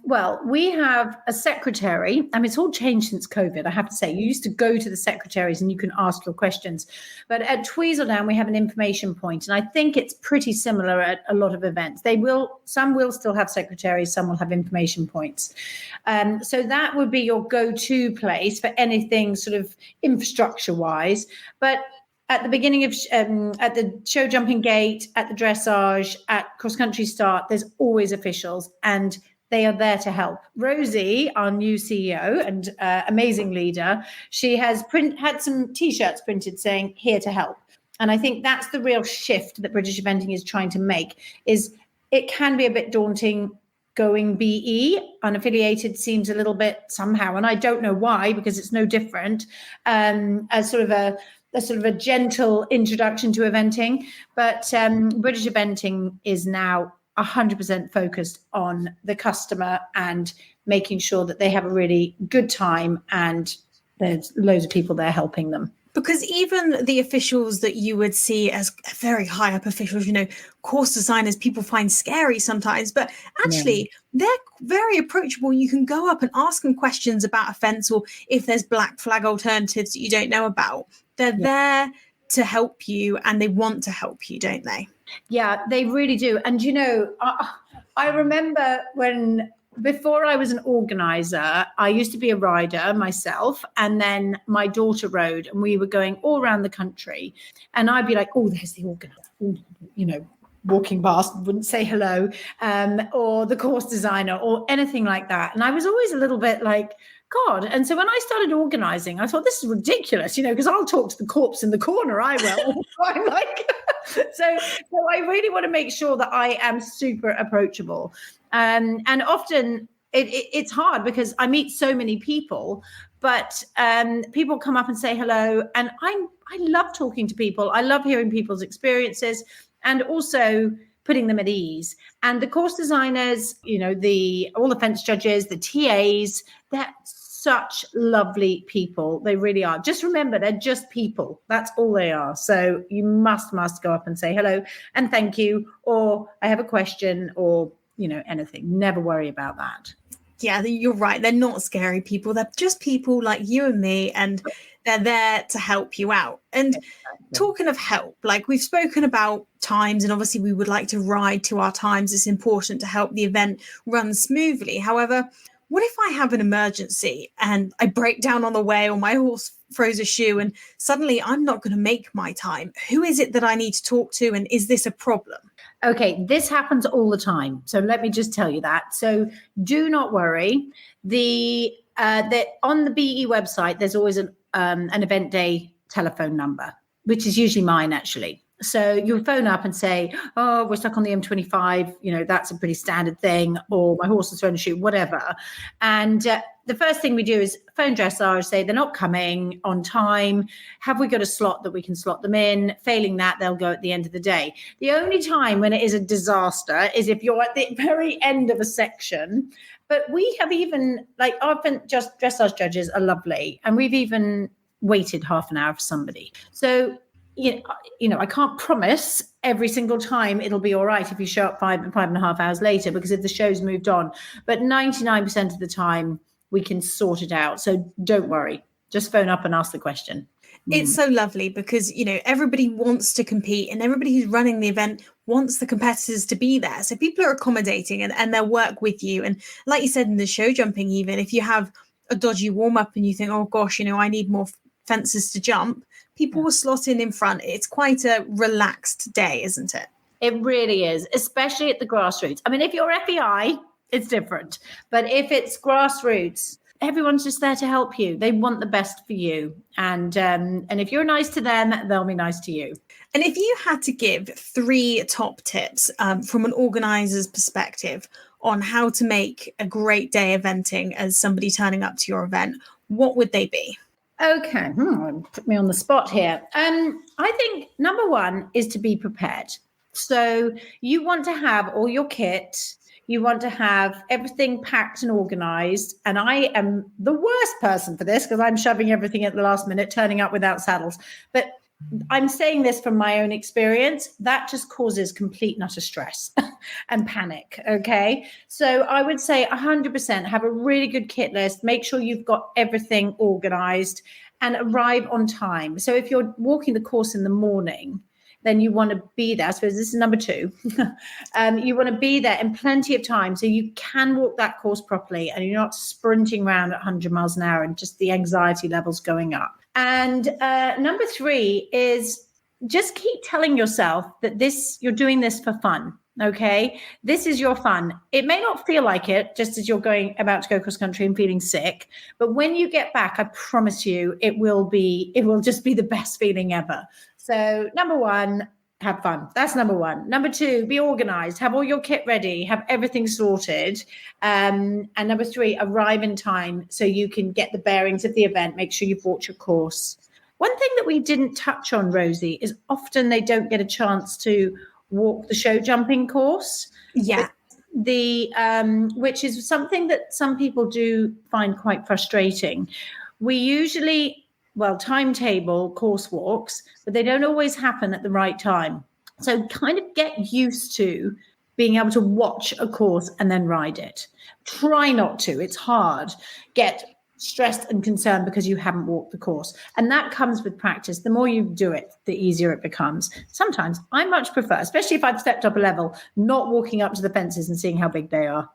Well, we have a secretary. It's all changed since COVID, I have to say. You used to go to the secretaries and you can ask your questions. But at Tweedledum, we have an information point, and I think it's pretty similar at a lot of events. Some will still have secretaries, some will have information points. So that would be your go-to place for anything sort of infrastructure-wise. But at the beginning of, at the show jumping gate, at the dressage, at cross-country start, there's always officials, and they are there to help. Rosie, our new CEO and amazing leader, she has had some T-shirts printed saying, "Here to help." And I think that's the real shift that British Eventing is trying to make, is it can be a bit daunting going BE. Unaffiliated seems a little bit somehow, and I don't know why, because it's no different, as sort of a gentle introduction to eventing. But British Eventing is now 100% focused on the customer and making sure that they have a really good time, and there's loads of people there helping them. Because even the officials that you would see as very high up officials, course designers, people find scary sometimes, but actually they're very approachable. You can go up and ask them questions about a fence, or if there's black flag alternatives that you don't know about. They're there to help you and they want to help you, don't they? Yeah, they really do. And, you know, I remember before I was an organizer, I used to be a rider myself. And then my daughter rode and we were going all around the country. And I'd be like, oh, there's the organizer, you know, walking past, wouldn't say hello, or the course designer or anything like that. And I was always a little bit like, God. And so when I started organizing, I thought, this is ridiculous, you know, because I'll talk to the corpse in the corner. I will. I'm like, so I really want to make sure that I am super approachable. And often it's hard because I meet so many people, but people come up and say hello. And I love talking to people. I love hearing people's experiences and also putting them at ease. And the course designers, you know, all the fence judges, the TAs, they're such lovely people. They really are. Just remember, they're just people. That's all they are. So you must go up and say hello and thank you, or I have a question, or, you know, anything. Never worry about that. Yeah, you're right. They're not scary people. They're just people like you and me, and they're there to help you out. And talking of help, like we've spoken about times, and obviously we would like to ride to our times. It's important to help the event run smoothly. However, what if I have an emergency and I break down on the way, or my horse throws a shoe and suddenly I'm not going to make my time? Who is it that I need to talk to? And is this a problem? Okay, this happens all the time. So let me just tell you that. So do not worry. On the BE website, there's always an event day telephone number, which is usually mine, actually. So you'll phone up and say, oh, we're stuck on the M25. You know, that's a pretty standard thing. Or my horse is throwing a shoe, whatever. And the first thing we do is phone dressage, say they're not coming on time. Have we got a slot that we can slot them in? Failing that, they'll go at the end of the day. The only time when it is a disaster is if you're at the very end of a section. But we have even, like, often just dressage judges are lovely. And we've even waited half an hour for somebody. So, you know, I can't promise every single time it'll be all right if you show up 5.5 hours later, because if the show's moved on, but 99% of the time we can sort it out. So don't worry, just phone up and ask the question. It's so lovely because, you know, everybody wants to compete and everybody who's running the event wants the competitors to be there. So people are accommodating and they'll work with you. And like you said in the show jumping, even if you have a dodgy warm up and you think, oh gosh, you know, I need more fences to jump, people will slot in front. It's quite a relaxed day, isn't it? It really is, especially at the Grassroots. I mean, if you're FEI, it's different. But if it's Grassroots, everyone's just there to help you. They want the best for you. And if you're nice to them, they'll be nice to you. And if you had to give 3 top tips from an organiser's perspective on how to make a great day eventing as somebody turning up to your event, what would they be? Okay, put me on the spot here. I think number 1 is to be prepared. So you want to have all your kit. You want to have everything packed and organised. And I am the worst person for this because I'm shoving everything at the last minute, turning up without saddles. But I'm saying this from my own experience. That just causes complete and utter stress and panic. Okay. So I would say 100% have a really good kit list. Make sure you've got everything organised and arrive on time. So if you're walking the course in the morning, then you want to be there. I suppose this is number 2. You want to be there in plenty of time so you can walk that course properly and you're not sprinting around at 100 miles an hour and just the anxiety levels going up. And number 3 is just keep telling yourself that you're doing this for fun. Okay, this is your fun. It may not feel like it just as you're about to go cross country and feeling sick, but when you get back, I promise you, it will just be the best feeling ever. So number 1, have fun. That's number 1. Number 2, be organized, have all your kit ready, have everything sorted. And number 3, arrive in time so you can get the bearings of the event. Make sure you've bought your course. One thing that we didn't touch on, Rosie, is often they don't get a chance to walk the show jumping course. Yeah. Which is something that some people do find quite frustrating. We usually timetable course walks, but they don't always happen at the right time. So kind of get used to being able to watch a course and then ride it. Try not to. It's hard. Get stressed and concerned because you haven't walked the course. And that comes with practice. The more you do it, the easier it becomes. Sometimes I much prefer, especially if I've stepped up a level, not walking up to the fences and seeing how big they are.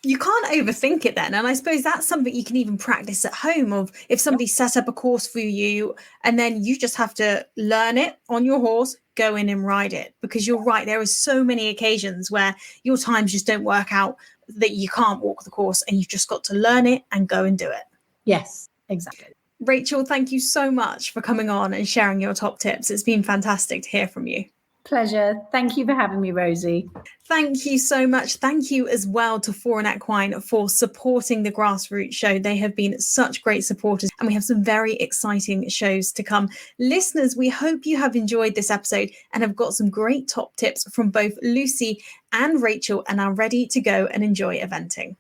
You can't overthink it then. And I suppose that's something you can even practice at home, of if somebody set up a course for you and then you just have to learn it on your horse, go in and ride it. Because you're right, there are so many occasions where your times just don't work out, that you can't walk the course, and you've just got to learn it and go and do it. Yes, exactly. Rachel, thank you so much for coming on and sharing your top tips. It's been fantastic to hear from you. Pleasure. Thank you for having me, Rosie. Thank you so much. Thank you as well to Foreign Equine for supporting the Grassroots show. They have been such great supporters, and we have some very exciting shows to come. Listeners, we hope you have enjoyed this episode and have got some great top tips from both Lucy and Rachel and are ready to go and enjoy eventing.